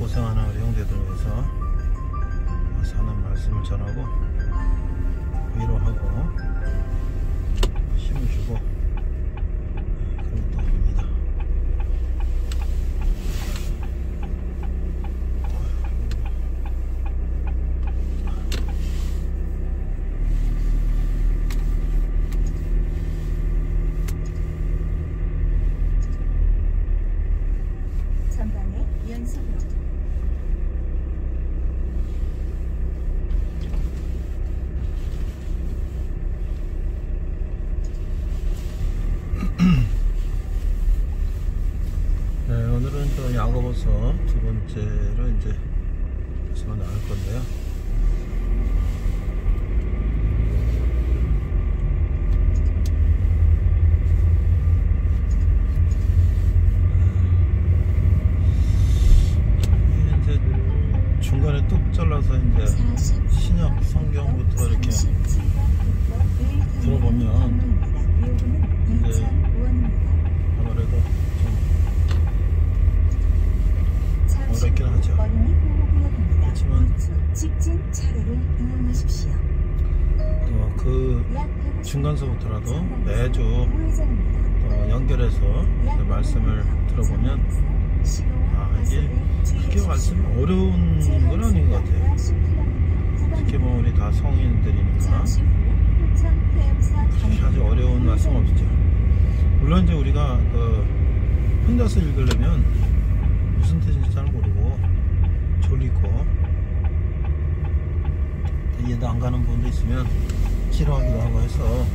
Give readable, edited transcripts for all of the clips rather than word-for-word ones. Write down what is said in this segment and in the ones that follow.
고생하는 우리 형제들 위해서 사는 말씀을 전하고 위로하고 힘을 주고 그런 뜻입니다. 전방에 연속으로 네, 오늘은 또 야고보서 두 번째로 이제 다시 나갈 건데요. 이제 중간에 뚝 잘라서 이제 신약 성경부터 이렇게 들어보면 이제 아무래도 좀 어렵긴 하죠. 그렇지만 그 중간서부터라도 매주 연결해서 그 말씀을 들어보면 이게 그렇게 말씀이 어려운 건 아닌 것 같아요. 특히 뭐 우리 다 성인들이니까 그렇게 아주 어려운 말씀 없죠. 물론 이제 우리가 혼자서 읽으려면 무슨 뜻인지 잘 모르고 졸리고 이해도 안 가는 부분도 있으면 싫어하기도 하고 해서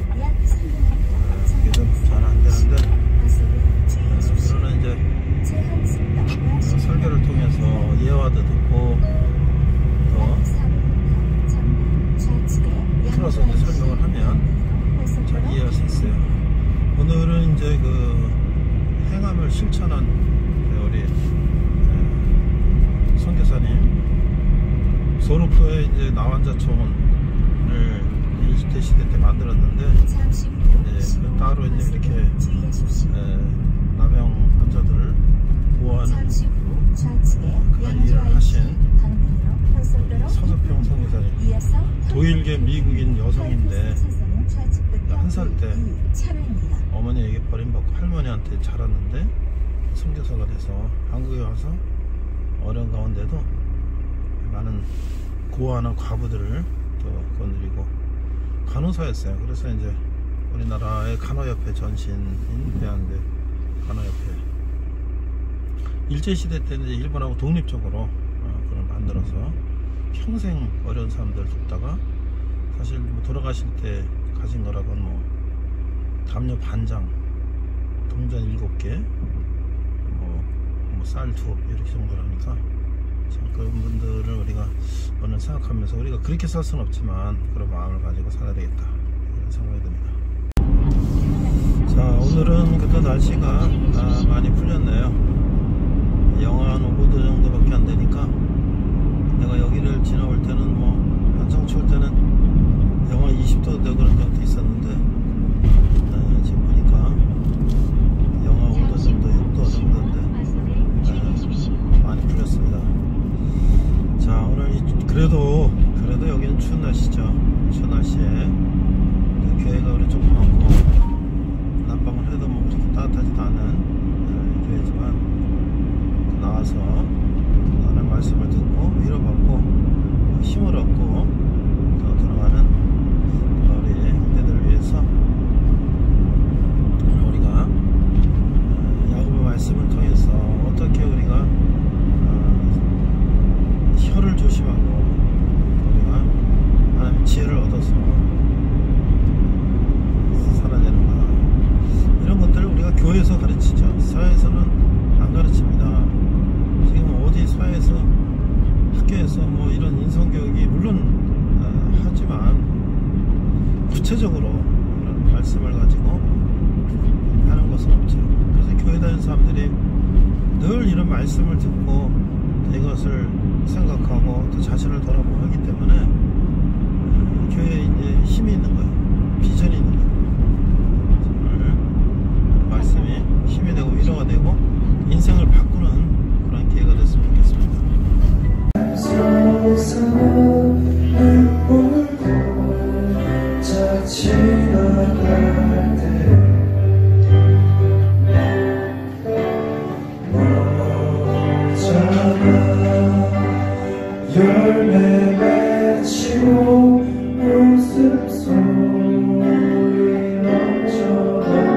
이게 좀 잘 안 되는데 그러나 이제 설교를 통해서 예화도 듣고 또 풀어서 이제 설명을 하면 잘 이해할 수 있어요. 오늘은 이제 그 행함을 실천한 우리 선교사님 소록도에 이제 나환자촌을 20대 시대 때 만들었는데 따로 이제 이렇게 남양 환자들을 보호하는 그런 일을 하신 서석평 선교사님, 도일계 미국인 여성인데 1살 때 어머니에게 버림받고 할머니한테 자랐는데 선교사가 돼서 한국에 와서 어려운 가운데도 많은 고아나 과부들을 또 건드리고 간호사였어요. 그래서 이제 우리나라의 간호협회 전신인 대한대 간호협회 일제시대 때 이제 일본하고 독립적으로 그걸 만들어서 평생 어려운 사람들 돕다가 사실 뭐 돌아가실 때 가진 거라고는 뭐 담요 반장, 동전 7개, 뭐 쌀 2업 이렇게 정도라니까 참 그런 분들을 우리가 오늘 생각하면서 우리가 그렇게 살 수는 없지만 그런 마음을 가지고 살아야 되겠다 이런 생각이 듭니다. 자, 오늘은 그때 날씨가 많이 풀렸네요. 영하 한 5도 정도밖에 안 되니까 내가 여기를 지나올 때는 뭐 한창 추울 때는 영하 20도 되고 그런 적도 있었는데 지금 보니까 영하 5도 정도, 6도 정도인데 많이 풀렸습니다. 자, 오늘 그래도 여기는 추운 날씨죠. 추운 날씨에 교회가 우리 조그맣고 난방을 해도 뭐 그렇게 따뜻하지도 않은 교회지만 나와서 하나님 말씀을 듣고 위로받고 힘을 얻고 더 들어가는 우리 형제들을 위해서 우리가 야고보 말씀을 통해서 어떻게 우리가 혀를 조심하고 우리가 하나님 지혜를 얻어서 살아야 되는가 이런 것들을 우리가 교회에서 가르치죠. 사회에서는 안 가르칩니다. 지금 어디 사회에서 학교에서 뭐 이런 인성교육이 물론 하지만 구체적으로 이런 말씀을 가지고 하는 것은 없죠. 그래서 교회 다니는 사람들이 늘 이런 말씀을 듣고 이것을 생각하고 또 자신을 돌아보고 하기 때문에 교회에 이제 힘이 있는 거예요. 비전이 있는 거예요. 정말 말씀이 힘이 되고 위로가 되고 인생을 바꾸는 그런 기회가 됐으면 좋겠습니다. 열매 맺히고 웃음소리 넘쳐나리라.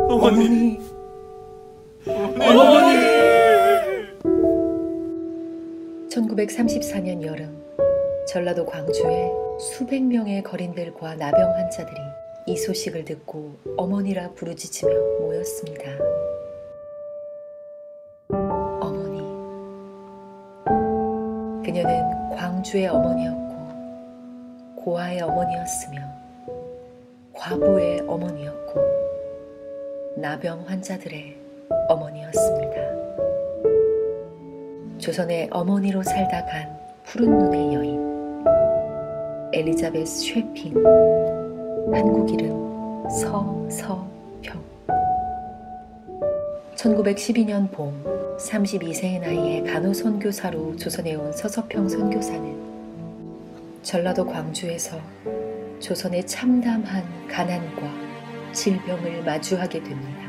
어머니. 1934년 여름, 전라도 광주에 수백 명의 거린들과 나병 환자들이 이 소식을 듣고 어머니라 부르짖으며 모였습니다. 어머니. 그녀는 광주의 어머니였고 고아의 어머니였으며 과부의 어머니였고 나병 환자들의 어머니였습니다. 조선의 어머니로 살다 간 푸른 눈의 여인 엘리자베스 쉐핑, 한국 이름 서서평. 1912년 봄 32세의 나이에 간호선교사로 조선에 온 서서평 선교사는 전라도 광주에서 조선의 참담한 가난과 질병을 마주하게 됩니다.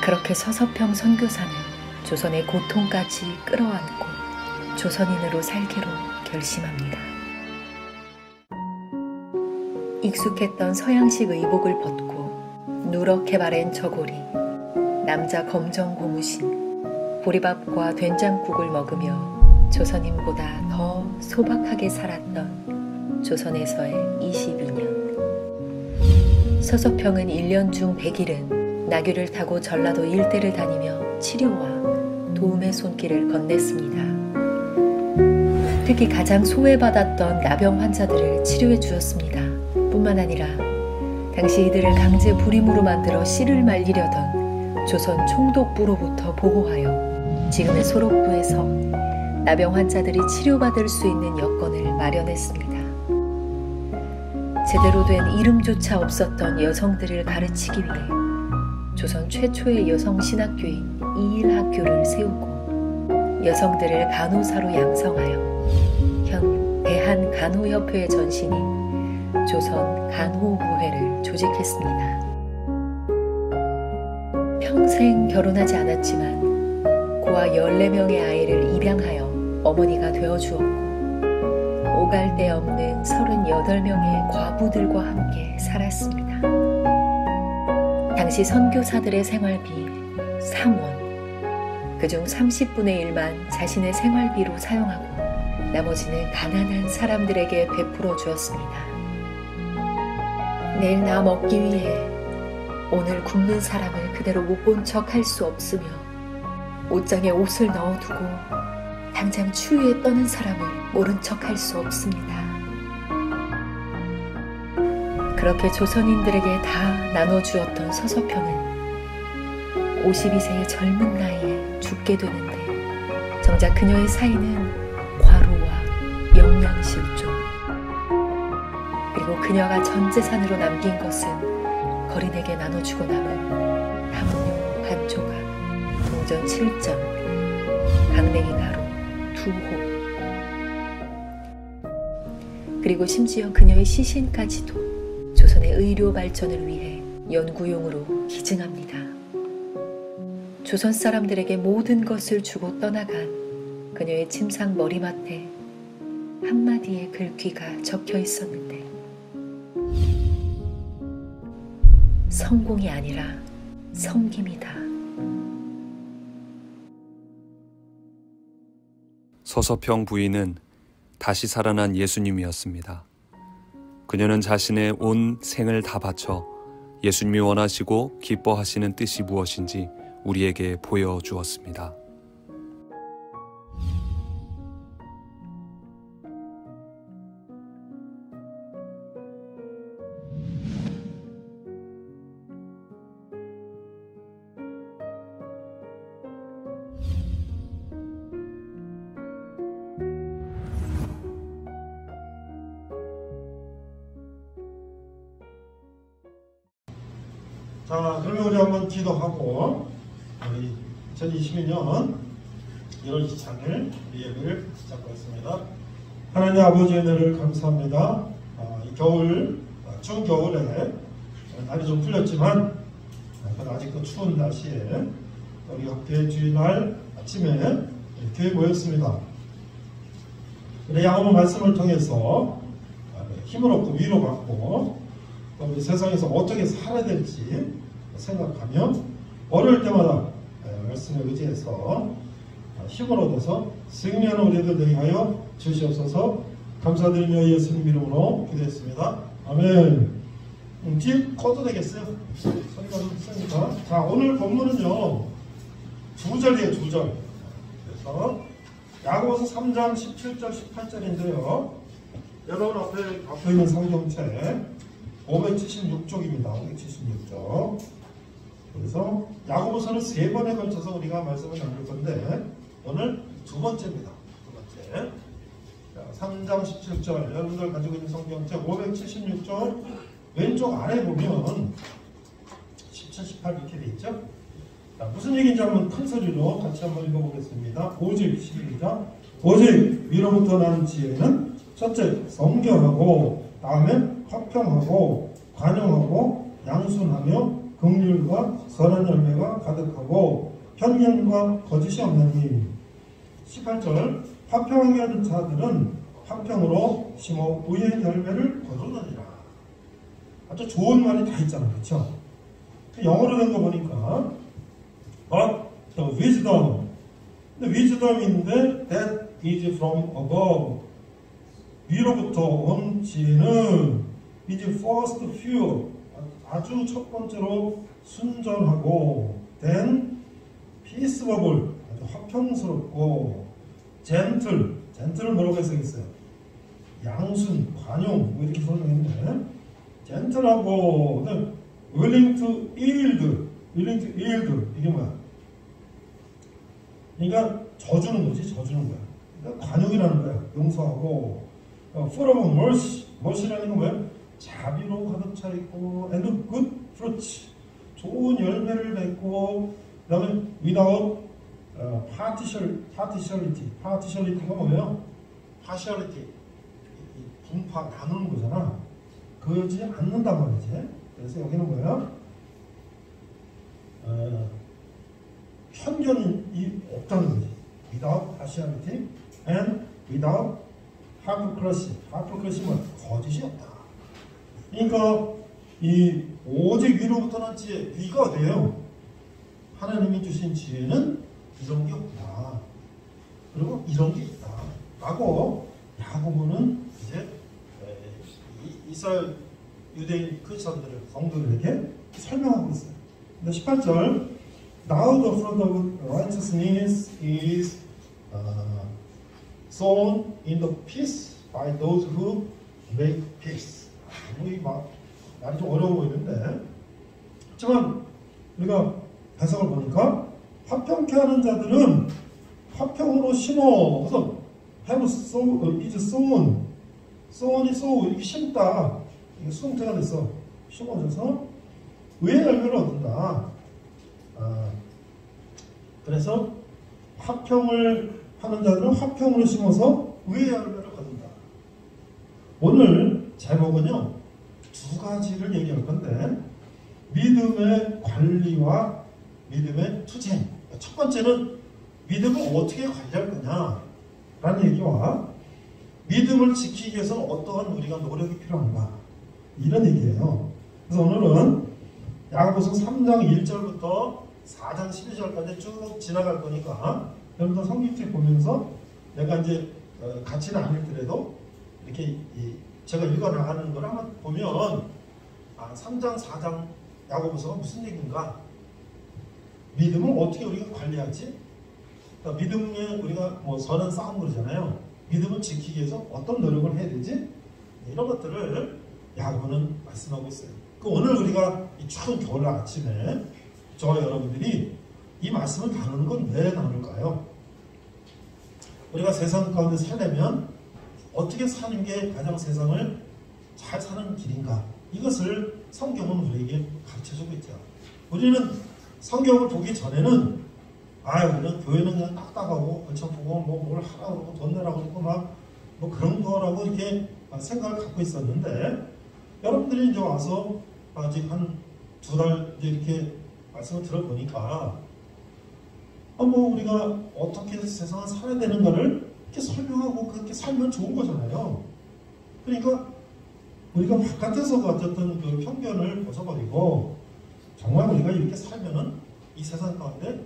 그렇게 서서평 선교사는 조선의 고통까지 끌어안고 조선인으로 살기로 결심합니다. 익숙했던 서양식 의복을 벗고 누렇게 바랜 저고리, 남자 검정 고무신, 보리밥과 된장국을 먹으며 조선인보다 더 소박하게 살았던 조선에서의 22년. 서서평은 1년 중 100일은 나귀를 타고 전라도 일대를 다니며 치료와 도움의 손길을 건넸습니다. 특히 가장 소외받았던 나병 환자들을 치료해 주었습니다. 뿐만 아니라 당시 이들을 강제 불임으로 만들어 씨를 말리려던 조선 총독부로부터 보호하여 지금의 소록부에서 나병 환자들이 치료받을 수 있는 여건을 마련했습니다. 제대로 된 이름조차 없었던 여성들을 가르치기 위해 조선 최초의 여성 신학교인 이일학교를 세우고 여성들을 간호사로 양성하여 현 대한간호협회의 전신인 조선 간호부회를 조직했습니다. 평생 결혼하지 않았지만 고아 14명의 아이를 입양하여 어머니가 되어주었고 오갈 데 없는 38명의 과부들과 함께 살았습니다. 당시 선교사들의 생활비 3원, 그중 30분의 1만 자신의 생활비로 사용하고 나머지는 가난한 사람들에게 베풀어 주었습니다. 내일 나 먹기 위해 오늘 굶는 사람을 그대로 못 본 척 할 수 없으며 옷장에 옷을 넣어두고 당장 추위에 떠는 사람을 모른 척할 수 없습니다. 그렇게 조선인들에게 다 나눠주었던 서서평은 52세의 젊은 나이에 죽게 되는데, 정작 그녀의 사인은 과로와 영양실조, 그리고 그녀가 전 재산으로 남긴 것은 거린에게 나눠주고 남은 담요 한 조각, 동전 7점, 강냉이 가루 2호, 그리고 심지어 그녀의 시신까지도 조선의 의료 발전을 위해 연구용으로 기증합니다. 조선 사람들에게 모든 것을 주고 떠나간 그녀의 침상 머리맡에 한마디의 글귀가 적혀 있었는데, 성공이 아니라 섬김이다. 서서평 부인은 다시 살아난 예수님이었습니다. 그녀는 자신의 온 생을 다 바쳐 예수님이 원하시고 기뻐하시는 뜻이 무엇인지 우리에게 보여주었습니다. 자, 그러면 우리 한번 기도하고 우리 2022년 1월 23일 예배를 시작하겠습니다. 하나님 아버지의 은혜를 감사합니다. 이 겨울, 추운 겨울에 날이 좀 풀렸지만 아직도 추운 날씨에 우리 학교의 주일날 아침에 교회 모였습니다. 야고보 말씀을 통해서 힘을 얻고 위로받고 또 우리 세상에서 어떻게 살아야 될지 생각하며 어려울 때마다 말씀에 의지해서 힘을 얻어서 승리하는 우리들 되게 하여 주시옵소서. 감사드리며 예수님 이름으로 기도했습니다. 아멘. 뒤에 꺼도 되겠어요? 소리가 좀 있으니까. 자, 오늘 본문은요 2절이에요. 2절. 그래서 야고보서 3장 17절 18절인데요 여러분 앞에 있는 성경책 576쪽입니다. 576쪽. 그래서 야고보서는 3번에 걸쳐서 우리가 말씀을 나눌 건데 오늘 2번째입니다. 2번째. 3장 17절 여러분들 가지고 있는 성경책 576쪽 왼쪽 아래 보면 17, 18 이렇게 돼 있죠. 자, 무슨 얘기인지 한번 큰 소리로 같이 한번 읽어보겠습니다. 오직 시작. 오직 위로부터 나는 지혜는 첫째 성결하고 다음에 화평하고 관용하고 양순하며 긍휼과 선한 열매가 가득하고 편견과 거짓이 없나니. 18절 화평하게 하는 자들은 화평으로 심어 의의 열매를 거두느니라. 아주 좋은 말이 다 있잖아요. 그렇죠? 영어로 된 거 보니까 But the wisdom, wisdom인데 that is from above. 위로부터 온 지혜는 is first pure, 아주 첫 번째로 순전하고, then peaceable, 아주 화평스럽고, gentle을 뭐라고 해석했어요? 양순, 관용, 뭐 이렇게 설명했네. gentle하고, willing to yield, 이게 뭐야? 그러니까 져주는 거지, 져주는 거야. 그러니까 관용이라는 거야. 용서하고, full of mercy라는 건 뭐야? 자비로 가득 차 있고, and good fruits, 좋은 열매를 맺고, 그 다음에 without partiality가 뭐예요? partiality, 분파, 나누는 거잖아. 그러지 않는단 말이지. 그래서 여기는 뭐야? 편견이 없다는 거지. without partiality and without hypocrisy. hypocrisy는 거짓이 없다. 그러니까 이 오직 위로부터 난 지혜, 위가 어디예요? 하나님이 주신 지혜는 이런 게 없다. 그리고 이런 게 있다. 라고 야고보는 이제 이스라엘 유대인 크리스천들을 성도들에게 설명하고 있어요. 근데 18절 Now the fruit of righteousness is sown in the peace by those who make peace. 이 말이 좀 어려워 보이는데, 하지만 우리가 해석을 보니까 화평케 하는 자들은 화평으로 심어. 그래서 have sown, is sown, sown이 sow 이렇게 심다. 이게 수동태가 됐어. 심어져서 의의 열매를 얻는다. 그래서 화평을 하는 자들은 화평으로 심어서 의의 열매를 얻는다. 오늘 제목은요, 두 가지를 얘기할 건데, 믿음의 관리와 믿음의 투쟁. 첫 번째는 믿음을 어떻게 관리할 거냐라는 얘기와 믿음을 지키기 위해서는 어떠한 우리가 노력이 필요한가, 이런 얘기예요. 그래서 오늘은 야고보서 3장 1절부터 4장 12절까지 쭉 지나갈 거니까 여러분들 성경책 보면서 내가 이제 같이는 안 읽더라도 이렇게 제가 읽어 나가는 걸 한번 보면 3장 4장 야고보서가 무슨 얘기인가, 믿음을 어떻게 우리가 관리하지, 그러니까 믿음에 우리가 뭐 선한 싸움 그러잖아요. 믿음을 지키기 위해서 어떤 노력을 해야 되지, 이런 것들을 야고보는 말씀하고 있어요. 오늘 우리가 이 추운 겨울 아침에 저와 여러분들이 이 말씀을 나누는 건 왜 나눌까요? 우리가 세상 가운데 살려면 어떻게 사는 게 가장 세상을 잘 사는 길인가, 이것을 성경은 우리에게 가르쳐주고 있죠. 우리는 성경을 보기 전에는 우리는 교회는 그냥 딱딱하고 걸쳐보고 뭘 하라고 그러고 돈 내라고 그러고 뭐 그런 거라고 이렇게 생각을 갖고 있었는데, 여러분들이 이제 와서 아직 한 2달 이렇게 말씀을 들어보니까 우리가 어떻게 세상을 살아야 되는가를 이렇게 설명하고 그렇게 살면 좋은 거잖아요. 그러니까 우리가 바깥에서 가졌던 그 편견을 벗어버리고 정말 우리가 이렇게 살면은 이 세상 가운데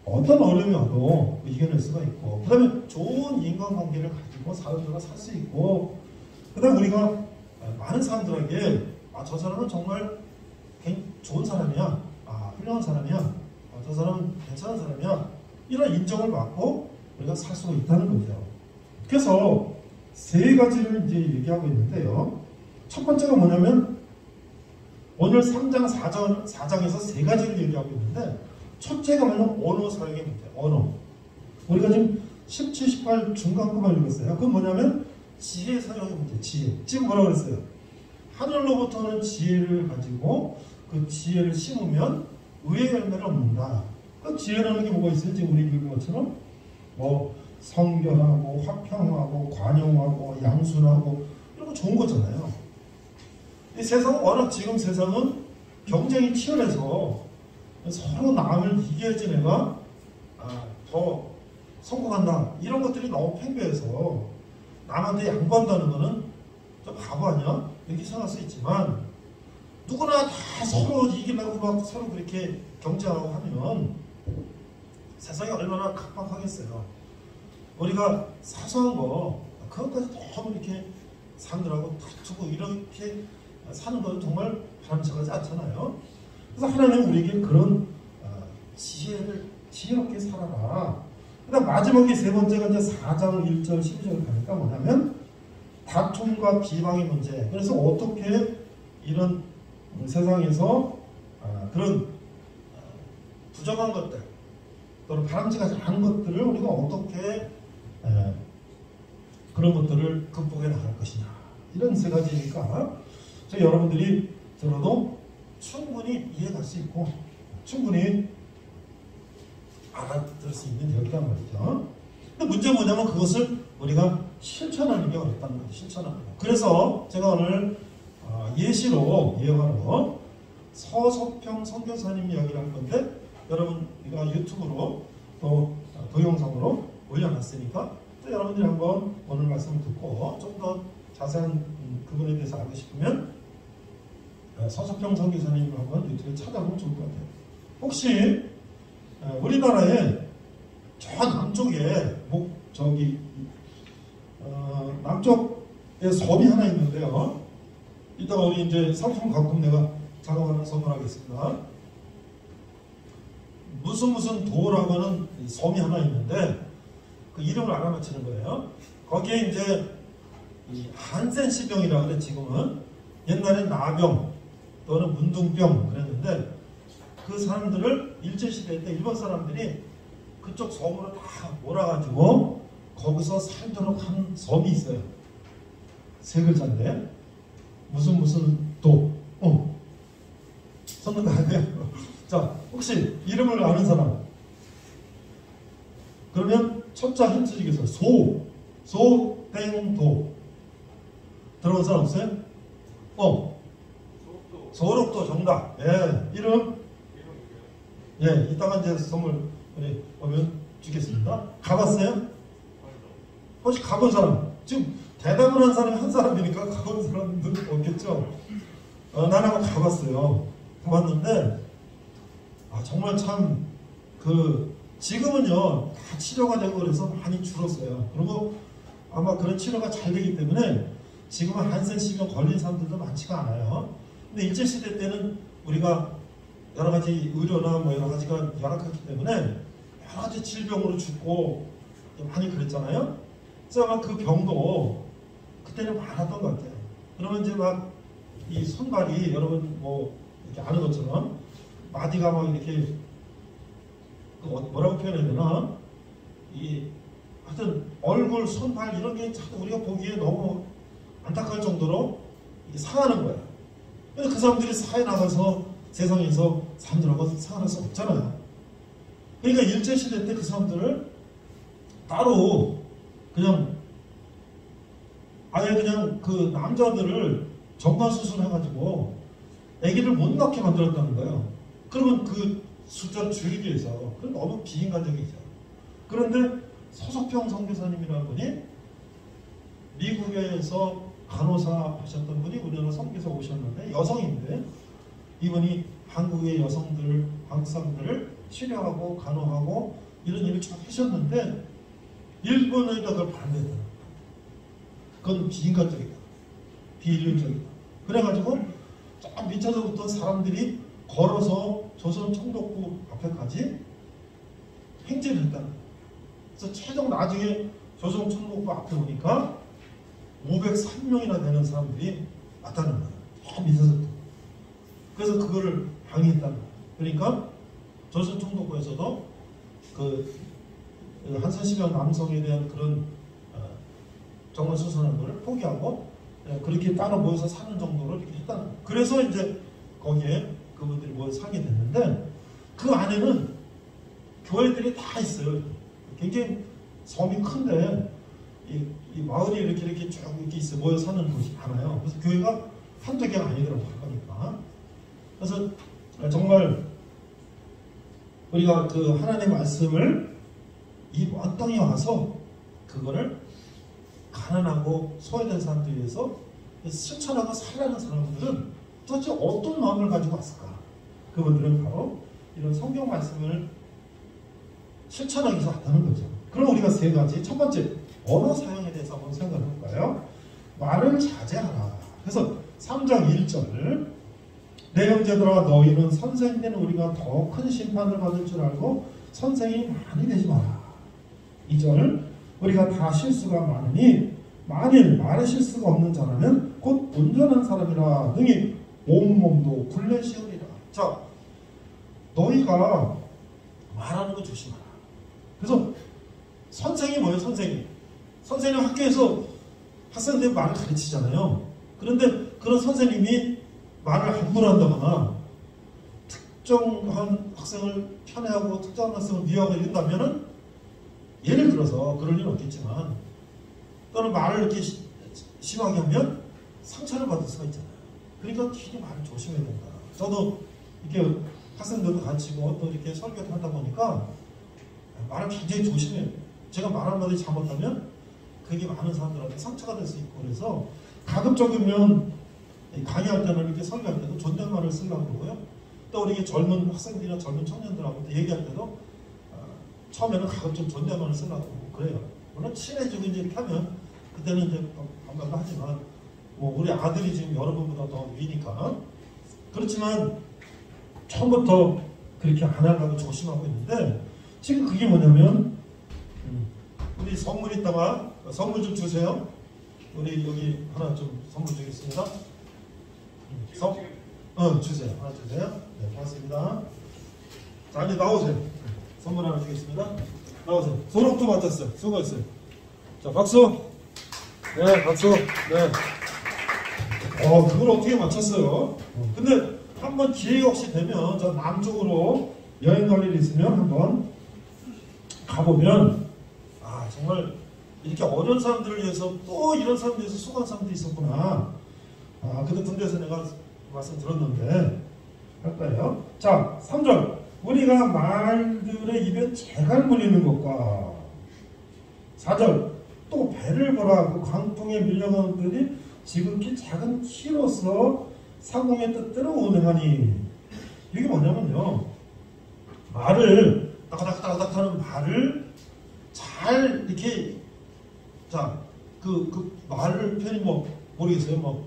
어떤 어려움이 와도 이겨낼 수가 있고, 그 다음에 좋은 인간관계를 가지고 사람들과 살 수 있고, 그 다음에 우리가 많은 사람들에게 저 사람은 정말 좋은 사람이야, 훌륭한 사람이야, 저 사람은 괜찮은 사람이야, 이런 인정을 받고 우리가 살 수가 있다는 거죠. 그래서 세 가지를 이제 얘기하고 있는데요. 첫 번째가 뭐냐면 오늘 3장 4장에서 세 가지를 얘기하고 있는데, 첫째가 뭐냐면 언어 사용의 문제. 언어. 우리가 지금 17, 18 중간급만 읽었어요. 그건 뭐냐면 지혜 사용의 문제. 지혜. 지금 뭐라고 그랬어요? 하늘로부터 오는 지혜를 가지고 그 지혜를 심으면 의의 열매를 얻는다. 그 지혜라는 게 뭐가 있어요? 지금 우리 읽은 것처럼 뭐 성결하고 화평하고 관용하고 양순하고 이런 거 좋은 거잖아요. 이 세상은 워낙 지금 세상은 경쟁이 치열해서 서로 남을 이겨야지 내가 더 성공한다, 이런 것들이 너무 팽배해서 남한테 양보한다는 거는 좀 바보 아니야? 이렇게 생각할 수 있지만, 누구나 다 서로 이기려고 막 서로 그렇게 경쟁하고 하면 세상이 얼마나 각박하겠어요. 우리가 사소한 거 그것까지 너무 이렇게 사람들하고 다투고 이렇게 사는 건 정말 바람직하지 않잖아요. 그래서 하나님은 우리에게 그런 지혜를 지혜롭게 살아라. 그다음 마지막에 세 번째가 이제 4장 1절 12절 가니까 뭐냐면 다툼과 비방의 문제. 그래서 어떻게 이런 세상에서 그런 부정한 것들 또는 바람직하지 않은 것들을 우리가 어떻게 그런 것들을 극복해 나갈 것이냐, 이런 세 가지니까 여러분들이 들어도 충분히 이해할 수 있고 충분히 알아들을 수 있는 얘기란 말이죠. 근데 문제는 뭐냐면 그것을 우리가 실천하는 게 어렵다는 거죠. 실천하는 거. 그래서 제가 오늘 예시로 예화로 서석평 선교사님 이야기를 할 건데, 여러분 우리가 유튜브로 또 동영상으로 올려놨으니까 또 여러분들이 한번 오늘 말씀을 듣고 좀 더 자세한 그분에 대해서 알고 싶으면 서석평 선교사님을 한번 유튜브에 찾아보면 좋을 것 같아요. 혹시 우리나라에 저 남쪽에 남쪽에 섬이 하나 있는데요. 이따가 우리 이제 상품 가끔 내가 작업하는 선물하겠습니다. 무슨 도라고 하는 섬이 하나 있는데 그 이름을 알아맞히는 거예요. 거기에 이제 이 한센시병이라 그래. 지금은 옛날엔 나병 또는 문둥병 그랬는데 그 사람들을 일제시대 때 일본 사람들이 그쪽 섬으로 다 몰아가지고 거기서 살도록 한 섬이 있어요. 3글자인데 무슨 도. 썼는 거 아니에요? 자, 혹시 이름을 아는 사람? 그러면 첫자 힌트 중에서 소땡도 들어본 사람 없어요? 소록도 정답. 예, 이름? 예, 이따가 이제 선물 우리 오면 주겠습니다. 가봤어요? 혹시 가본 사람? 지금 대답을 한 사람이 한 사람이니까 가본 사람도 없겠죠? 나는 한번 가봤어요. 가봤는데 정말 참 지금은요 다 치료가 되고 그래서 많이 줄었어요. 그리고 아마 그런 치료가 잘 되기 때문에 지금은 한센시병 걸린 사람들도 많지가 않아요. 근데 일제시대 때는 우리가 여러 가지 의료나 뭐 여러 가지가 열악했기 때문에 여러 가지 질병으로 죽고 많이 그랬잖아요. 그래서 아마 그 병도 그때는 많았던 것 같아요. 그러면 이제 막 이 손발이 여러분 뭐 이렇게 아는 것처럼 마디가 막 이렇게 뭐라고 표현해야 되나? 하여튼 얼굴, 손발 이런 게 자꾸 우리가 보기에 너무 안타까울 정도로 이게 상하는 거예요. 그래서 그 사람들이 사회 나가서 세상에서 사람들하고 상할 수 없잖아요. 그러니까 일제시대 때 그 사람들을 따로 그냥 아예 그냥 그 남자들을 정관수술 해가지고 아기를 못 낳게 만들었다는 거예요. 그러면 그 숫자를 줄이기 위해서. 그건 너무 비인간적이죠. 그런데 서석평 선교사님이라는 분이 미국에서 간호사 하셨던 분이 우리나라 선교사 오셨는데 여성인데 이분이 한국의 여성들, 한국 사람들을 치료하고 간호하고 이런 일을 쭉 하셨는데 일본에다 그걸 반대했다. 그건 비인간적이다. 비인륜적이다. 그래가지고 저 밑에서부터 사람들이 걸어서 조선 총독부 앞에까지 행진을 했다. 그래서 최종 나중에 조선 총독부 앞에 오니까 503명이나 되는 사람들이 나타난 거예요. 저 밑에서부터. 그래서 그거를 방해했다는 거예요. 그러니까 조선 총독부에서도 그 한센시병 남성에 대한 그런 정말 수선한 거를 포기하고 그렇게 따로 모여서 사는 정도로 이렇게 했다는 거예요. 그래서 이제 거기에 그분들이 모여서 살게 됐는데 그 안에는 교회들이 다 있어요. 굉장히 섬이 큰데 이 마을이 이렇게 쭉 이렇게 있어 모여 사는 곳이 많아요. 그래서 교회가 한두 개가 아니더라고요. 하니까. 그래서 정말 우리가 그 하나님의 말씀을 이 먼 땅에 와서 그거를 가난하고 소외된 사람들 위해서 실천하고 살라는 사람들은 도대체 어떤 마음을 가지고 왔을까? 그분들은 바로 이런 성경 말씀을 실천하기 위해서 왔다는 거죠. 그럼 우리가 3가지, 첫 번째 언어 사용에 대해서 한번 생각해 볼까요? 말을 자제하라. 그래서 3장 1절 내 형제들아 너희는 선생이 되는 우리가 더 큰 심판을 받을 줄 알고 선생이 많이 되지 마라. 2절 우리가 다 실수가 많으니 만일 말에 실수가 없는 자라면 곧 온전한 사람이라 능히 온몸도 굴레시우리라. 자, 너희가 말하는 거 조심하라. 그래서 선생이 뭐예요? 선생님 학교에서 학생들 말을 가르치잖아요. 그런데 그런 선생님이 말을 함부로 한다거나 특정한 학생을 편애하고 특정한 학생을 미워하고 이런다면은 예를 들어서 그럴 일은 없겠지만 또는 말을 이렇게 심하게 하면 상처를 받을 수가 있잖아요. 그러니까 되게 말을 조심해야 된다. 저도 이렇게 학생들도 가르치고 또 이렇게 설교를 하다 보니까 말을 굉장히 조심해요. 제가 말 한마디 잘못하면 그게 많은 사람들한테 상처가 될 수 있고 그래서 가급적이면 강의할 때는 이렇게 설교할 때도 존댓말을 쓰려고 그러고요. 또 우리 젊은 학생들이나 젊은 청년들하고 얘기할 때도 처음에는 가급적 존댓말을 쓰려고 그래요. 물론 친해지고 이제 이렇게 하면 그때는 이제 반갑다 하지만 뭐 우리 아들이 지금 여러분보다 더 위니까 그렇지만 처음부터 그렇게 안 하려고 조심하고 있는데 지금 그게 뭐냐면 우리 선물 있다가 선물 좀 주세요. 우리 여기 하나 좀 선물 주겠습니다. 주세요. 하나 주세요. 네, 고맙습니다. 자, 이제 나오세요. 선물 하나 주겠습니다. 나오세요. 소록도 맡았어요. 수고했어요. 자, 박수. 네, 박수. 네. 그걸 어떻게 맞췄어요? 근데 한번 기회가 혹시 되면 저 남쪽으로 여행 갈 일이 있으면 한번 가보면 정말 이렇게 어려운 사람들을 위해서 또 이런 사람들 위해서 수고한 사람들이 있었구나. 근데 군대에서 내가 말씀 들었는데 할 거예요. 자, 3절. 우리가 말들의 입에 재갈 물리는 것과 4절. 또 배를 보라. 그 광풍에 밀려가는 들이 지극히 작은 키로서 사공의 뜻대로 운행하니. 이게 뭐냐면요, 말을 따가닥따가닥 하는 말을 잘 이렇게 그 말을 편히 모르겠어요.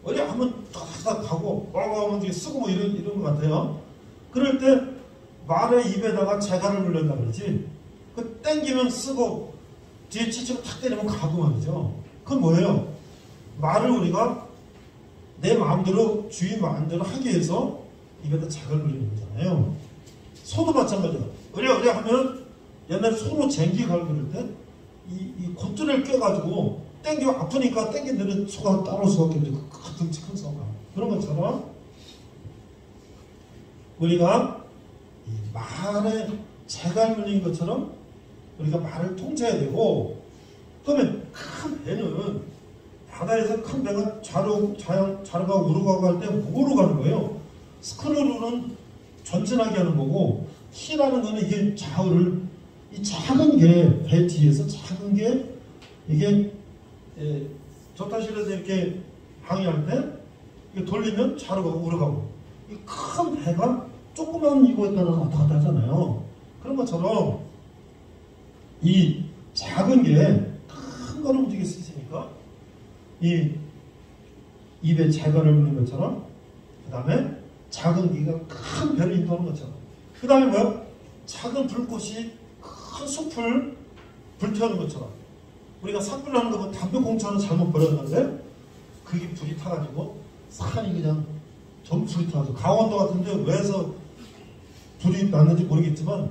어려 하면 따가닥 하고 뭐라고 하면 되게 쓰고 이런 것 같아요. 그럴 때 말의 입에다가 재갈을 물렸다 그러지. 그 땡기면 쓰고 뒤에 치치고 탁 때리면 가고 말이죠. 그건 뭐예요? 말을 우리가 내 마음대로 주인 마음대로 하기 위해서 입에다 재갈을 물리는 거잖아요. 소도 마찬가지야. 어려 하면 옛날에 소로 쟁기 갈고 그럴 때 이 콧줄을 껴가지고 땡겨 아프니까 땡긴 데는 소가 따라올 수밖에 없는데 그 등치 큰 소가 그런 것처럼 우리가 이 말에 재갈 물린 것처럼 우리가 말을 통제해야 되고, 그러면 큰 배는 바다에서 큰 배가 좌로가 우로가고 할 때 뭐로 가는 거예요? 스크롤로는 전진하게 하는 거고, 키라는 거는 이게 좌우를 이 작은 게 배 뒤에서 작은 게 이게 저타실에서 이렇게 항해할 때 이게 돌리면 좌로 가고 우로 가고, 이 큰 배가 조그만 이거에 따라 왔다 갔다 하잖아요. 그런 것처럼 이 작은 게 큰 거를 움직일 수 있으니까 이 입에 재갈을 물는 것처럼, 그 다음에 작은 기가 큰 배를 인도하는 것처럼, 그 다음에 뭐야? 작은 불꽃이 큰 숲을 불태우는 것처럼, 우리가 산불 나는 거 보면 담배 공초 하나 잘못 버렸는데 그게 불이 타가지고 산이 그냥 전부 불이 타가지고, 강원도 같은데 왜서 불이 났는지 모르겠지만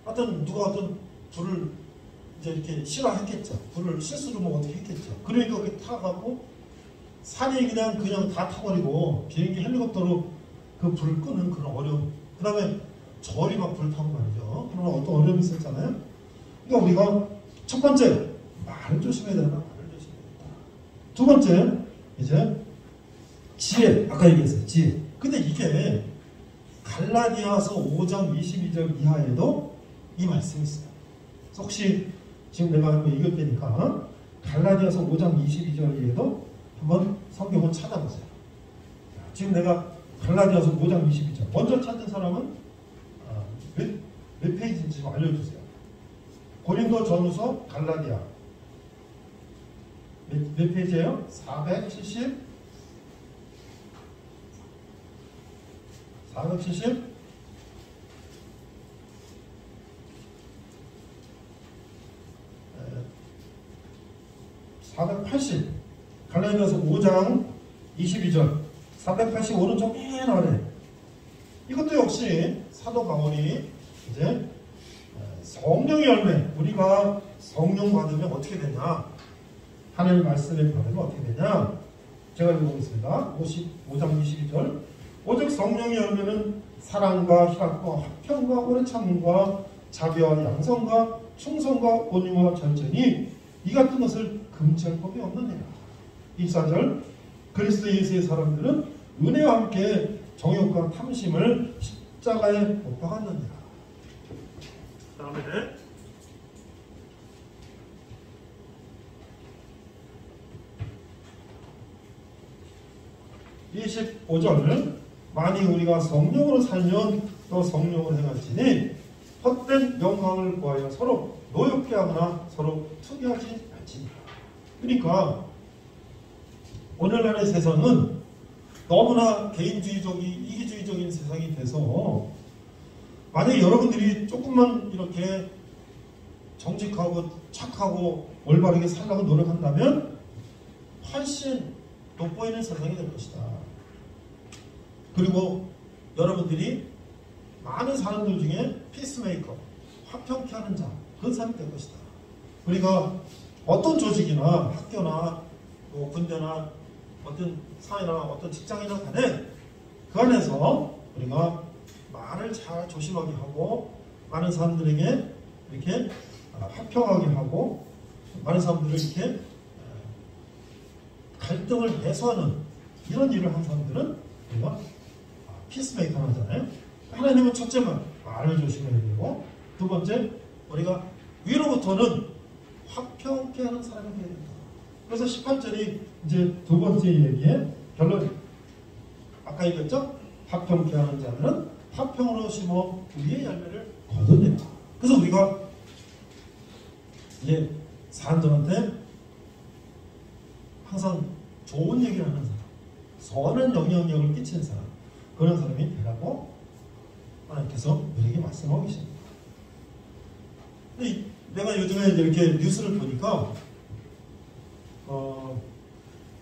하여튼 누가 어떤 불을 이제 이렇게 싫어했겠죠. 불을 실수로 뭐 어떻게 했겠죠. 그러니까 그게 타가고 산이 그냥 다 타버리고 비행기 헬리콥터로 그 불을 끄는 그런 어려움. 그 다음에 절이 막 불타고 말이죠. 그런 어떤 어려움이 있었잖아요. 그러니까 우리가 첫 번째, 말을 조심해야 된다. 말을 조심해야 된다. 두 번째, 이제 지혜. 아까 얘기했어요. 지혜. 근데 이게 갈라디아서 5장 22절 이하에도 이 말씀이 있어요. 그래서 혹시 지금 내가 한번 읽을 테니까 갈라디아서 5장 22절에도 한번 성경을 찾아보세요. 지금 내가 갈라디아서 5장 22절 먼저 찾은 사람은 몇 페이지인지 좀 알려주세요. 고린도 전후서 갈라디아 몇 페이지예요? 470 480 갈라디아서 5장 22절 480 오른쪽 맨 아래. 이것도 역시 사도 바울이 이제 성령의 열매, 우리가 성령 받으면 어떻게 되냐, 하나님의 말씀을 받으면 어떻게 되냐, 제가 읽어보겠습니다. 5장 22절 오직 성령의 열매는 사랑과 희락과 화평과 오래 참음과 자비와 양성과 충성과 온유와 절제니 이 같은 것을 금지할 법이 없느니라. 24절 그리스도 예수의 사람들은 은혜와 함께 정욕과 탐심을 십자가에 못 박았느니라. 그 다음에 25절 만일 우리가 성령으로 살면 또 성령으로 행할지니 헛된 영광을 구하여 서로 노엽게 하거나 서로 투기하지 말지니라. 그러니까 오늘날의 세상은 너무나 개인주의적인 이기주의적인 세상이 돼서 만약에 여러분들이 조금만 이렇게 정직하고 착하고 올바르게 살려고 노력한다면 훨씬 돋보이는 세상이 될 것이다. 그리고 여러분들이 많은 사람들 중에 피스메이커, 화평케 하는 자, 그런 사람이 될 것이다. 우리가 어떤 조직이나 학교나 뭐 군대나 어떤 사회나 어떤 직장이나 간에 그 안에서 우리가 말을 잘 조심하게 하고 많은 사람들에게 이렇게 화평하게 하고 많은 사람들을 이렇게 갈등을 해소하는 이런 일을 한 사람들은 우리가 피스메이커 하잖아요. 하나님은 첫째 말을 조심해야 되고, 두 번째 우리가 위로부터는 화평케 하는 사람이 되어야 된다. 그래서 18절이 이제 두 번째 얘기의 결론. 아까 얘기했죠? 화평케 하는 자들은 화평으로 심어 우리의 열매를 거둔다. 그래서 우리가 이제 사람들한테 항상 좋은 얘기를 하는 사람, 선한 영향력을 끼치는 사람, 그런 사람이 되라고 하나님께서 우리에게 말씀하고 계십니다. 근데 내가 요즘에 이렇게 뉴스를 보니까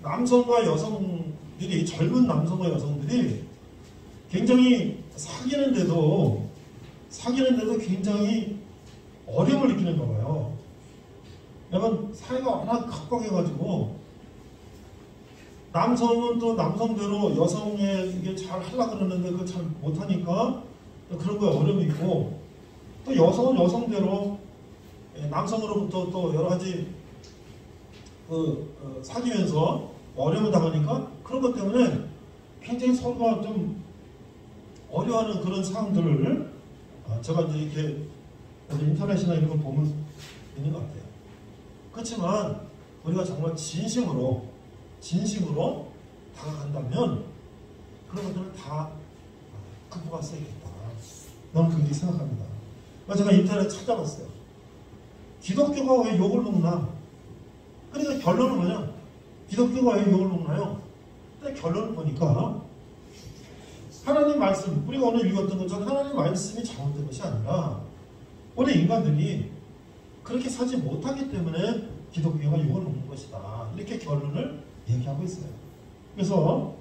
남성과 여성들이, 젊은 남성과 여성들이 굉장히 사귀는데도 굉장히 어려움을 느끼는가 봐요. 왜냐면 사회가 워낙 각박해가지고 남성은 또 남성대로 여성에게 잘 하려고 그러는데 그걸 잘 못하니까 그런 거에 어려움이 있고, 또 여성은 여성대로 남성으로부터 또 여러 가지 사귀면서 어려움을 당하니까 그런 것 때문에 굉장히 서로가 좀 어려워하는 그런 상황들을 제가 이제 이렇게 인터넷이나 이런 걸 보면 있는 것 같아요. 그렇지만 우리가 정말 진심으로 다가간다면 그런 것들을 다 극복할 수 있겠다. 너무 그렇게 생각합니다. 제가 인터넷 찾아봤어요. 기독교가 왜 욕을 먹나? 그러니까 결론은 뭐냐? 기독교가 왜 욕을 먹나요? 근데 결론을 보니까 하나님 말씀, 우리가 오늘 읽었던 것처럼 하나님 말씀이 잘못된 것이 아니라 우리 인간들이 그렇게 살지 못하기 때문에 기독교가 욕을 먹는 것이다. 이렇게 결론을 얘기하고 있어요. 그래서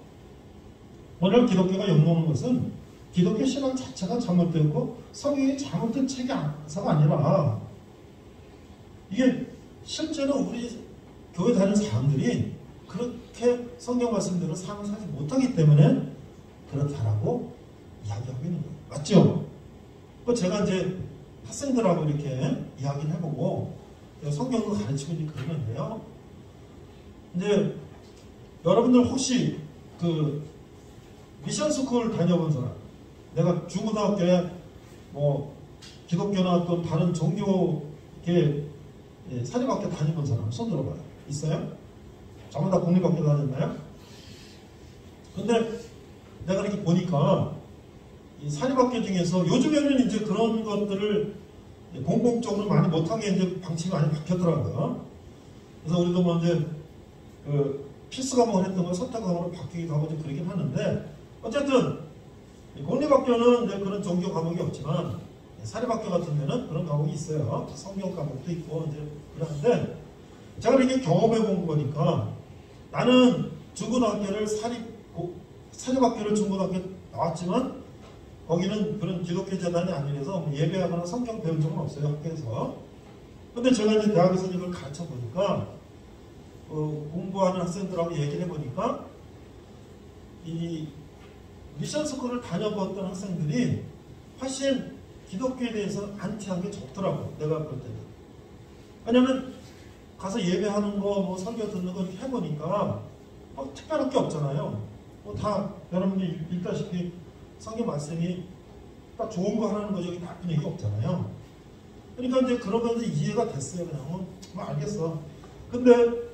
오늘 기독교가 욕먹는 것은 기독교 신앙 자체가 잘못되었고 성경이 잘못된 책이서가 아니라 이게 실제로 우리 교회 다니는 사람들이 그렇게 성경 말씀대로 삶을 살지 못하기 때문에 그렇다라고 이야기하고 있는 거예요. 맞죠? 제가 이제 학생들하고 이렇게 이야기를 해보고 성경을 가르치고 이제 그러는데요. 이제 여러분들 혹시 그 미션 스쿨 다녀본 사람, 내가 중고등학교에 뭐 기독교나 또 다른 종교계 사립학교 다녀본 사람 손 들어봐요. 있어요? 전부 다 공립학교 다녔나요? 근데 내가 이렇게 보니까 이 사립학교 중에서 요즘에는 이제 그런 것들을 공공적으로 많이 못하게 이제 방침이 많이 바뀌었더라고요. 그래서 우리도 뭐 이제 그 필수 과목을 했던 걸 선택 과목으로 바뀌기도 하고 좀 그러긴 하는데, 어쨌든 공립학교는 이제 그런 종교 과목이 없지만 사립학교 같은 데는 그런 과목이 있어요. 성경 과목도 있고 이제 그러는데, 제가 이렇게 경험해 본 거니까 나는 중고등학교를 사립학교를 중고등학교 나왔지만 거기는 그런 기독교 재단이 아니라서 뭐 예배하거나 성경 배운 적은 없어요, 학교에서. 근데 제가 이제 대학에서 이걸 가르쳐 보니까 공부하는 학생들하고 얘기를 해보니까 이 미션 스쿨을 다녀봤던 학생들이 훨씬 기독교에 대해서 안티한 게 적더라고, 내가 볼 때는. 왜냐면 가서 예배하는 거, 뭐 설교 듣는 거 이렇게 해보니까 특별할 게 없잖아요. 뭐 다 여러분들이 읽다시피 성경 말씀이 딱 좋은 거 하라는 거죠. 나쁜 얘기 없잖아요. 그러니까 이제 그러면서 이해가 됐어요. 그냥 뭐 알겠어. 근데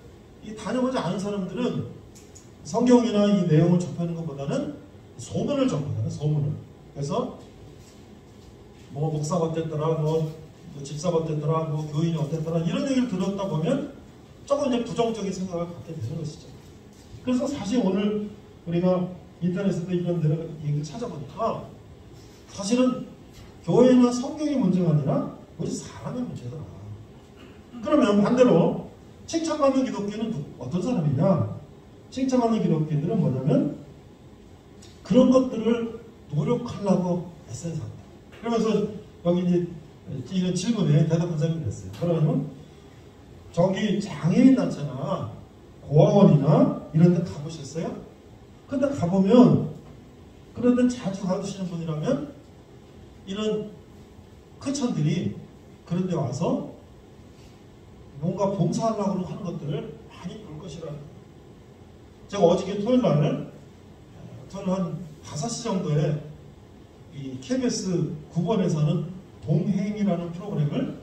이 다녀보지 않은 사람들은 성경이나 이 내용을 접하는 것보다는 소문을 접하잖아요. 소문을. 그래서 뭐 목사가 어땠더라, 뭐 집사가 어땠더라, 뭐 교인이 어땠더라, 이런 얘기를 들었다 보면 조금 이제 부정적인 생각을 갖게 되는 것이죠. 그래서 사실 오늘 우리가 인터넷에도 이런 얘기를 찾아보니까 사실은 교회나 성경의 문제가 아니라 우리 사람의 문제다. 그러면 반대로 칭찬받는 기독교는 어떤 사람이냐? 칭찬받는 기독교인들은 뭐냐면 그런 것들을 노력하려고 애써서 한다. 그러면서 여기 이제 이런 질문에 대답한 사람이 그랬어요. 그러면 저기 장애인 단체나 고아원이나 이런 데 가보셨어요? 근데 가보면 그런데 자주 가시는 분이라면 이런 크천들이 그런 데 와서 뭔가 봉사하려고 하는 것들을 많이 볼 것이라. 제가 어저께 토요일 날 저는 한 5시 정도에 이 KBS 9번에서는 동행이라는 프로그램을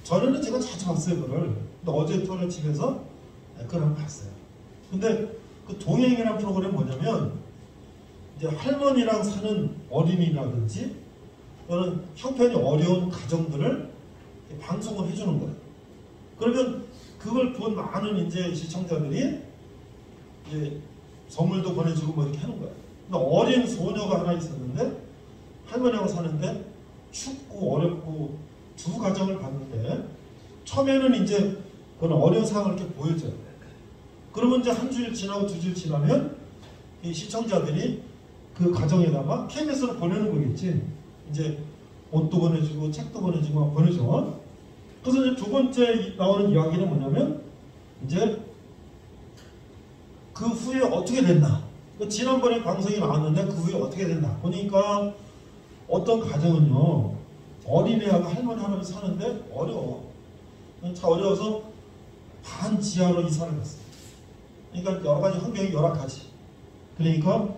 전에는 제가 자주 봤어요. 그걸. 근데 어제 토요일 집에서 그걸 한번 봤어요. 근데 그 동행이라는 프로그램이 뭐냐면 이제 할머니랑 사는 어린이라든지 또는 형편이 어려운 가정들을 방송을 해주는 거예요. 그러면 그걸 본 많은 이제 시청자들이 이제 선물도 보내주고 뭐 이렇게 하는 거예요. 근데 어린 소녀가 하나 있었는데 할머니하고 사는데 춥고 어렵고 두 가정을 봤는데 처음에는 이제 그런 어려운 상황을 이렇게 보여줘요. 그러면 이제 한 주일 지나고 2주일 지나면 이 시청자들이 그 가정에다가 KBS로 보내는 거겠지. 이제 옷도 보내주고 책도 보내주고 막 보내줘. 그래서 이제 두 번째 나오는 이야기는 뭐냐면 이제 그 후에 어떻게 됐나. 지난번에 방송이 나왔는데 그 후에 어떻게 됐나 보니까 어떤 가정은요 어린애하고 할머니 할아버지 사는데 어려워. 참 어려워서 반 지하로 이사를 갔어요. 그러니까 여러 가지 환경이 열악하지. 그러니까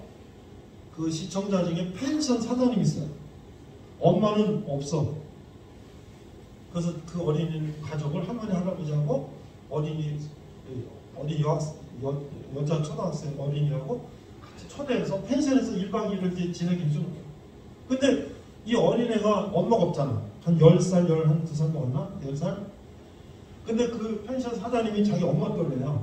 그 시청자 중에 펜션 사장님이 있어요. 엄마는 없어. 그래서 그 어린 가족을 할머니 할아버지하고 어린 여자 초등학생 어린이하고 같이 초대해서 펜션에서 1박 2일을 이제 지내게 해주는 거예요. 근데 이 어린애가 엄마가 없잖아. 한 10살, 12살 먹었나? 10살? 근데 그 펜션 사장님이 자기 엄마 또래야.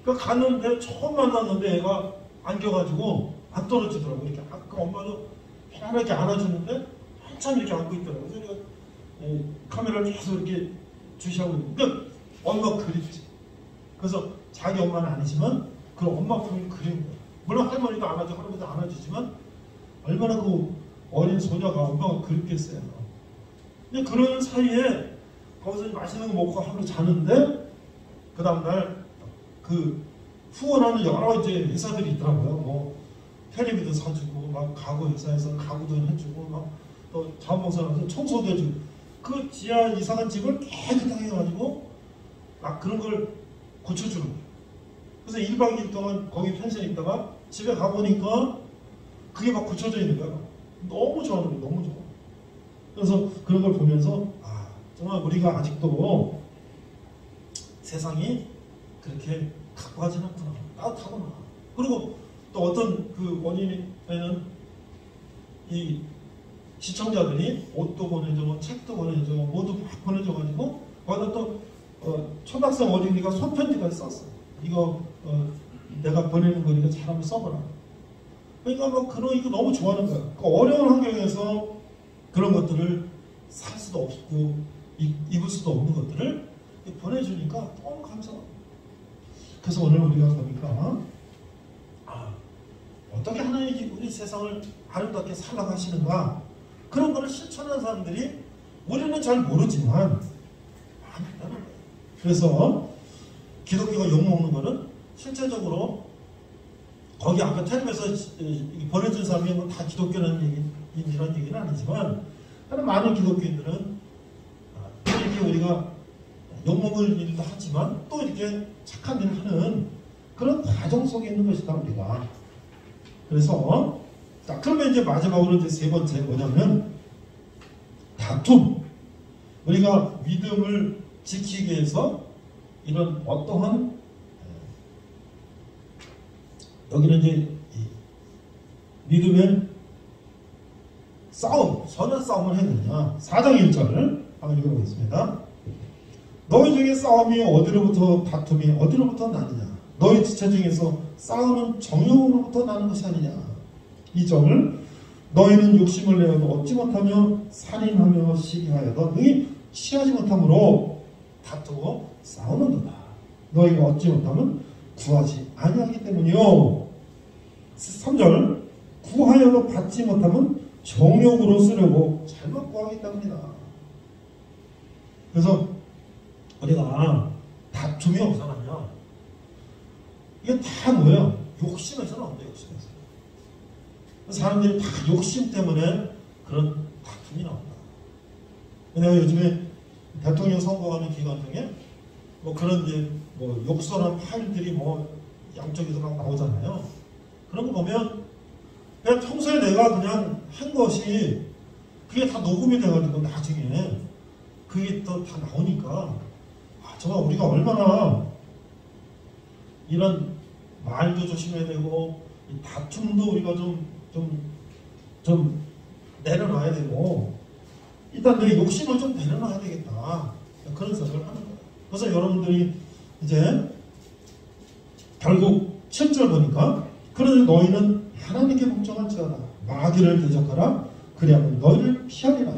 그러니까 갔는데 처음 만났는데 애가 안겨가지고 안 떨어지더라고. 이렇게 아까 엄마도 편안하게 안아주는데 한참 이렇게 안고 있더라고. 그래서 카메라를 계속 이렇게 주시하고 있는데 그러니까 엄마가 그립지. 그래서 자기 엄마는 아니지만 그런 엄마 품이 그리운 거야. 물론 할머니도 안아주고 할아버지도 안아주지만 얼마나 그 어린 소녀가 엄마가 그립겠어요. 근데 그런 사이에 거기서 맛있는 거 먹고 하루 자는데 그 다음날 그 후원하는 여러 이제 회사들이 있더라고요. 뭐 텔레비도 사주고 막 가구 회사에서 가구도 해주고 막 또 자원봉사하면서 청소도 해주고 그 지하 이사간 집을 깨끗하게 해가지고 막 그런 걸 고쳐주는 거예요. 그래서 1박 2일 동안 거기 펜션에 있다가 집에 가보니까 그게 막 고쳐져 있는 거야. 너무 좋아하는 거예요. 너무 좋아. 그래서 그런 걸 보면서 아 정말 우리가 아직도 세상이 그렇게 가까워지는 않구나. 따뜻하구나. 그리고 또 어떤 그 원인에는 이 시청자들이 옷도 보내주고 책도 보내주고 모두 막 보내줘가지고 거기다 또 초등학생 어린이가 손편지까지 썼어. 이거 내가 보내는 거니까 잘 한번 써보라. 그러니까 뭐 그런 이거 너무 좋아하는 거야. 그 어려운 환경에서 그런 것들을 살 수도 없고 입을 수도 없는 것들을 보내주니까 너무 감사하고. 그래서 오늘 우리가 보니까 어떻게 하나님이 우리 세상을 아름답게 살라고 하시는가 그런 거를 실천하는 사람들이 우리는 잘 모르지만 많이 있다는 거예요. 그래서 기독교가 욕먹는 거는 실제적으로 거기 아까 텔레비에서 보내준 사람이 뭐 다 기독교라는 얘기 이런 얘기는 아니지만 많은 기독교인들은 이렇게 우리가 욕먹을 일도 하지만 또 이렇게 착한 일을 하는 그런 과정 속에 있는 것이다 우리가. 그래서 자 그러면 이제 마지막으로 이제 세 번째 뭐냐면 다툼. 우리가 믿음을 지키기 위해서 이런 어떠한 여기는 이제 믿음의 싸움, 선한 싸움을 해야 되느냐. 4장 1절을 한번 읽어보겠습니다. 너희 중에 싸움이 어디로부터 다툼이 어디로부터 나느냐. 너희 지체 중에서 싸우는 정욕으로부터 나는 것이 아니냐. 2절 너희는 욕심을 내어도 얻지 못하며 살인하며 시기하여도 능히 취하지 못함으로 다투고 싸우는도다. 너희가 얻지 못하면 구하지 아니하기 때문이요. 3절 구하여도 받지 못하면 정욕으로 쓰려고 잘못 구하기 때문이다. 그래서 우리가 다툼이 어디서 나냐? 이게 다 뭐예요? 욕심에서 나온다. 욕심에서. 사람들이 다 욕심 때문에 그런 다툼이 나온다. 내가 요즘에 대통령 선거하는 기간 중에 뭐 그런 이제 뭐 욕설한 파일들이 뭐 양쪽에서 막 나오잖아요. 그런 거 보면 그냥 평소에 내가 그냥 한 것이 그게 다 녹음이 돼가지고 나중에 그게 또 다 나오니까 정말 우리가 얼마나 이런 말도 조심해야 되고 다툼도 우리가 좀 내려놔야 되고 일단 내 욕심을 좀 내려놔야 되겠다. 그런 생각을 하는 거예요. 그래서 여러분들이 이제 결국 7절 보니까 그러니 너희는 하나님께 복종할지어다. 마귀를 대적하라. 그리하면 너희를 피하리라.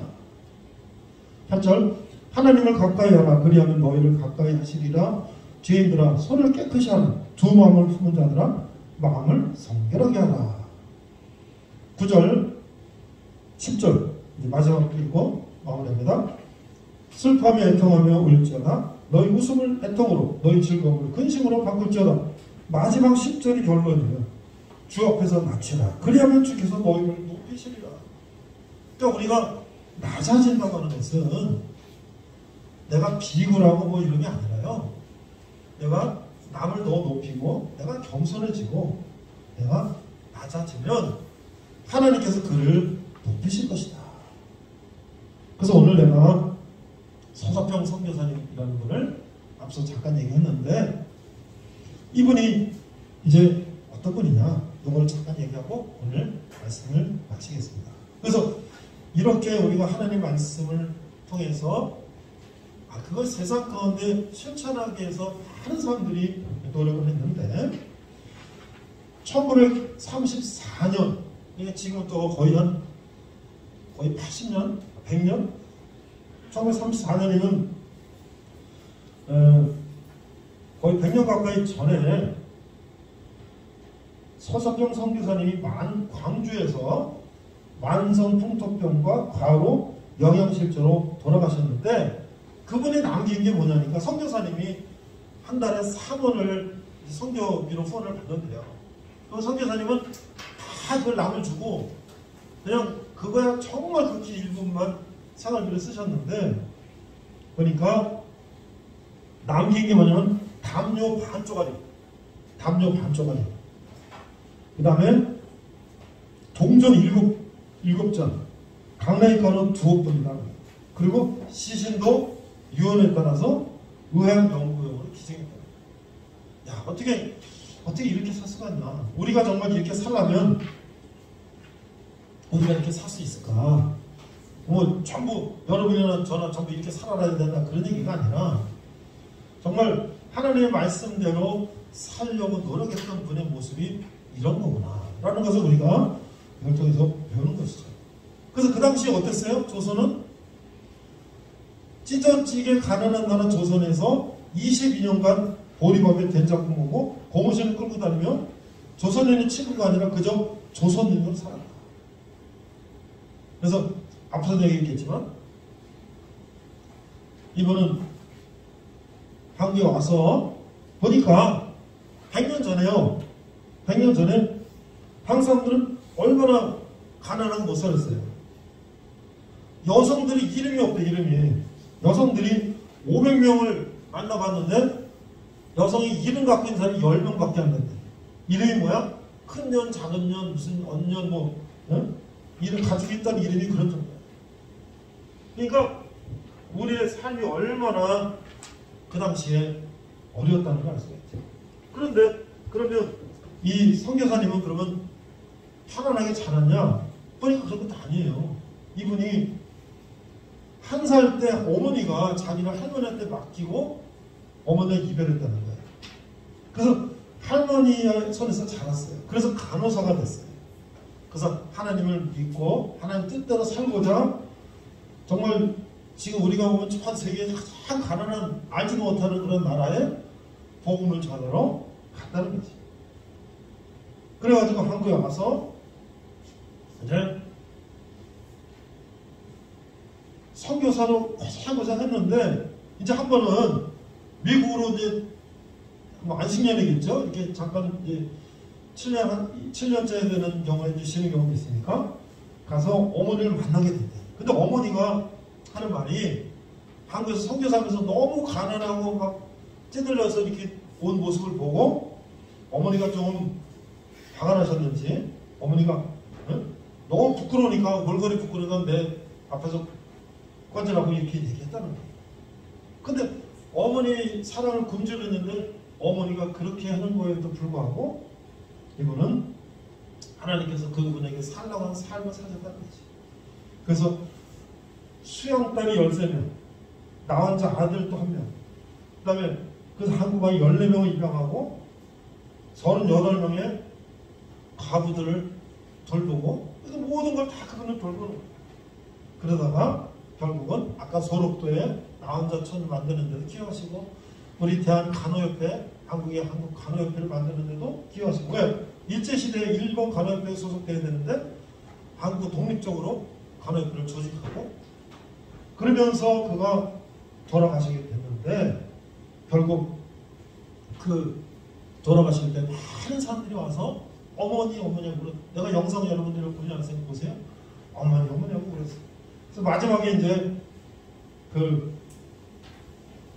8절 하나님을 가까이 하라. 그리하면 너희를 가까이 하시리라. 죄인들아 손을 깨끗이 하라. 두 마음을 품은 자들아 마음을 성결하게 하라. 9절 10절 이제 마지막 그리고 마무리합니다. 슬퍼하며 애통하며 울지어다. 너희 웃음을 애통으로 너희 즐거움을 근심으로 바꿀지어다. 마지막 10절이 결론이에요. 주 앞에서 낮추라. 그리하면 주께서 너희를 높이시리라. 그러니까 우리가 낮아진다고 하는 것은 내가 비굴하고 뭐 이런 게 아니라요. 내가 남을 더 높이고 내가 겸손해지고 내가 낮아지면 하나님께서 그를 높이실 것이다. 그래서 오늘 내가 서서평 선교사님이라는 분을 앞서 잠깐 얘기했는데 이분이 이제 어떤 분이냐 이걸 잠깐 얘기하고 오늘 말씀을 마치겠습니다. 그래서 이렇게 우리가 하나님 말씀을 통해서 그걸 세상 가운데 실천하기 위해서 많은 사람들이 노력을 했는데 1934년 지금부터 거의 80년, 100년 1934년이면 거의 100년 가까이 전에 서서평 선교사님이 광주에서 만성풍토병과 과로 영양실조로 돌아가셨는데 그분이 남긴 게 뭐냐니까 선교사님이 한 달에 3원을 선교비로 후원을 받는데요. 그 선교사님은 다 그걸 남을 주고 그냥 그거야 정말 극히 일부분만 생활비를 쓰셨는데 보니까 남긴 게 뭐냐면 담요 반 쪼가리 그 다음에 동전 7잔 강낭가루 2옥분이다. 그리고 시신도 유언에 따라서 의학연구용으로 기증했다. 야 어떻게 이렇게 살 수가 있나. 우리가 정말 이렇게 살려면 우리가 이렇게 살 수 있을까. 뭐 전부 여러분이나 저나 전부 이렇게 살아야 된다 그런 얘기가 아니라 정말 하나님의 말씀대로 살려고 노력했던 분의 모습이 이런 거구나 라는 것을 우리가 이걸 통해서 배우는 것이죠. 그래서 그 당시에 어땠어요? 조선은 찢어지게 가난한 나라 조선에서 22년간 보리밥에 된장국 먹고 고무신을 끌고 다니며 조선인의 친구가 아니라 그저 조선인으로 살았다. 그래서 앞서도 얘기했겠지만 이분은 한국에 와서 보니까 100년 전에 한국 사람들은 얼마나 가난하고 못 살았어요. 여성들이 이름이 없대. 이름이 여성들이 500명을 만나봤는데 여성이 이름 갖고 있는 사람이 10명밖에 안 된대. 이름이 뭐야? 큰 년, 작은 년, 무슨 언년 뭐 이름 가지고 있다는 이름이 그런 정도야. 그러니까 우리의 삶이 얼마나 그 당시에 어려웠다는 걸 알 수가 있죠. 그런데 그러면 이 선교사님은 그러면 편안하게 자랐냐? 보니까 그런 것도 아니에요. 이분이 1살 때 어머니가 자기를 할머니한테 맡기고 어머니가 이별했다는 거예요. 그래서 할머니의 손에서 자랐어요. 그래서 간호사가 됐어요. 그래서 하나님을 믿고 하나님 뜻대로 살고자 정말 지금 우리가 보면 전 세계에 가장 가난한 알지도 못하는 그런 나라에 복음을 전하러 갔다는 거지. 그래가지고 한국에 와서 이제 선교사로 하고자 했는데 이제 한 번은 미국으로 이제 뭐 안식년이겠죠. 이렇게 잠깐 이제 7년째 되는 경우에 이제 쉬는 경우도 있으니까 가서 어머니를 만나게 된대. 근데 어머니가 하는 말이 한국에서 선교사하면서 너무 가난하고 막 찌들려서 이렇게 온 모습을 보고 어머니가 좀 화가 나셨는지 어머니가 너무 부끄러우니까 골골이 부끄러우니까 내 앞에서 꺼지라고 이렇게 얘기했다는 거예요. 근데 어머니 사랑을 굶주렸는데 어머니가 그렇게 하는 거에도 불구하고 이분은 하나님께서 그분에게 살라고 하는 삶을 사셨다는 거지. 그래서 수영딸이 13명, 나 혼자 아들 또 1명, 그 다음에 그래서 한국에 14명을 입양하고 38명의 가부들을 돌보고 그래서 모든 걸 다 그분을 돌보는 거예요. 그러다가 결국은 아까 소록도에 나 혼자촌 만드는 데도 기여하시고 우리 대한 간호협회, 한국의 한국 간호협회를 만드는 데도 기여하시고 왜? 일제시대에 일본 간호협회에 소속돼야 되는데 한국 독립적으로 간호협회를 조직하고 그러면서 그가 돌아가시게 됐는데 결국 그 돌아가실 때 많은 사람들이 와서 어머니하고 물어. 내가 영상 여러분들이 보려서 보세요. 어머니하고 그랬어요. 그래서 마지막에 이제 그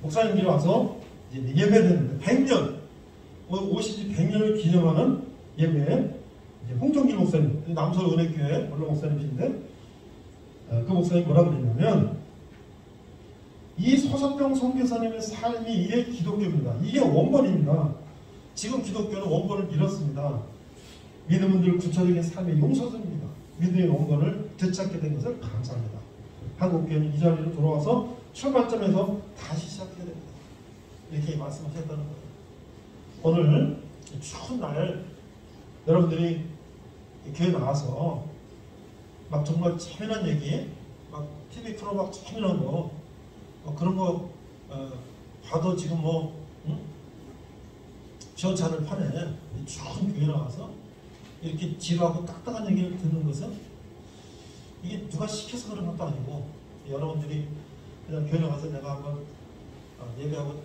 목사님들이 와서 이제 예배를 했는데 100년, 100년을 기념하는 예배에 이제 홍종길 목사님, 남서울 은혜교회 원로 목사님이신데 그 목사님이 뭐라 그랬냐면 이 소석병 선교사님의 삶이 이게 기독교입니다. 이게 원본입니다. 지금 기독교는 원본을 잃었습니다. 믿음은 늘 구체적인 삶의 용서입니다. 믿음의 원본을 되찾게 된 것을 감사합니다. 한국교회는 이 자리로 돌아와서 출발점에서 다시 시작해야 됩니다. 이렇게 말씀하셨다는 거예요. 오늘 추운 날 여러분들이 교회 나와서 막 정말 재미난 얘기, 막 TV 프로 막 재미난 거, 그런 거 봐도 지금 시원찮을 판에 추운 교회 나와서 이렇게 지루하고 딱딱한 얘기를 듣는 것은 이게 누가 시켜서 그런 것도 아니고 여러분들이 그냥 교회 나와서 내가 한번 예배하고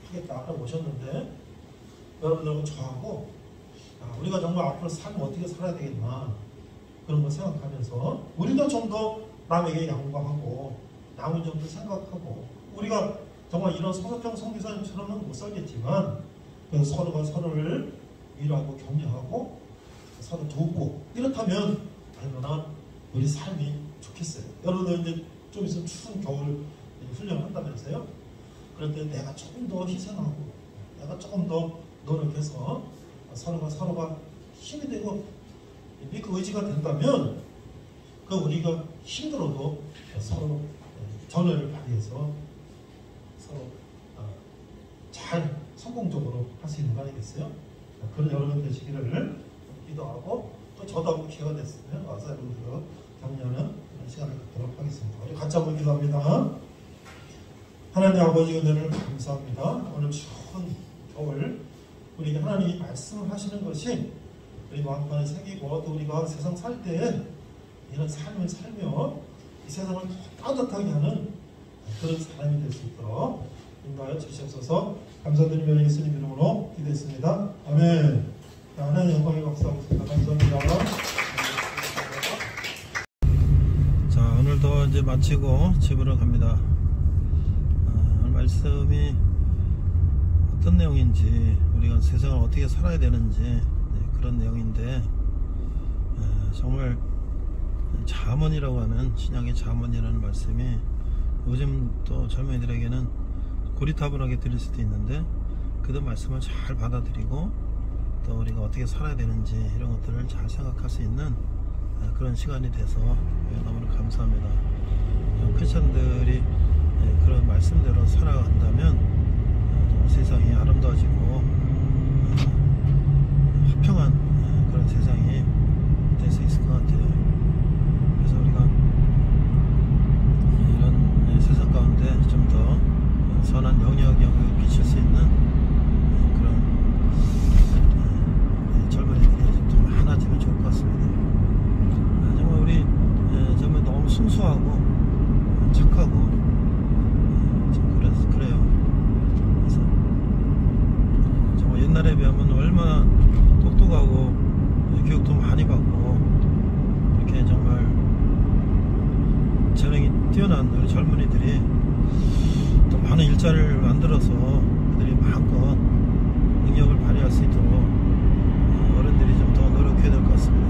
하겠다 하고 오셨는데 여러분들하고 저하고 우리가 정말 앞으로 삶을 어떻게 살아야 되겠나 그런 거 생각하면서 우리도 좀 더 남에게 양보하고 남은 점도 생각하고 우리가 정말 이런 소석병 선교사님처럼은 못 살겠지만 서로가 서로를 위로하고 격려하고 서로 돕고 이렇다면 얼마나 우리 삶이 좋겠어요. 여러분들 이제 좀 있으면 추운 겨울 훈련을 한다면서요. 그럴 때 내가 조금 더 희생하고 내가 조금 더 노력해서 서로가 힘이 되고 그 의지가 된다면 그 우리가 힘들어도 서로 전열을 발휘해서 서로 잘 성공적으로 할 수 있는 거 아니겠어요? 그런 여러분 되시기를 기도하고 또 저도 한번 기회가 됐으면 와서 여러분들과 격려하는 시간을 갖도록 하겠습니다. 우리 같이 한번 기도합니다. 하나님 아버지 은혜를 감사합니다. 오늘 추운 겨울 우리에게 하나님이 말씀을 하시는 것이 우리 마음판에 새기고 또 우리가 세상 살 때 이런 삶을 살며 이 세상을 따뜻하게 하는 그런 사람이 될 수 있도록 인도하여 주시옵소서. 감사드리며 예수님 이름으로 기도했습니다. 아멘. 하나님 영광에 감사하겠습니다. 감사합니다. 자, 오늘도 이제 마치고 집으로 갑니다. 오늘 말씀이 어떤 내용인지 우리가 세상을 어떻게 살아야 되는지 그런 내용인데 정말 잠언이라고 하는 신약의 잠언이라는 말씀이 요즘 또 젊은이들에게는 고리타분하게 들릴 수도 있는데 그들 말씀을 잘 받아들이고 또 우리가 어떻게 살아야 되는지 이런 것들을 잘 생각할 수 있는 그런 시간이 돼서 너무나 감사합니다. 크리스천들이 그런 말씀대로 살아간다면 세상이 아름다워지고 화평한 그런 세상이 될 수 있을 뛰어난 우리 젊은이들이 또 많은 일자리를 만들어서 그들이 마음껏 능력을 발휘할 수 있도록 어른들이 좀 더 노력해야 될 것 같습니다.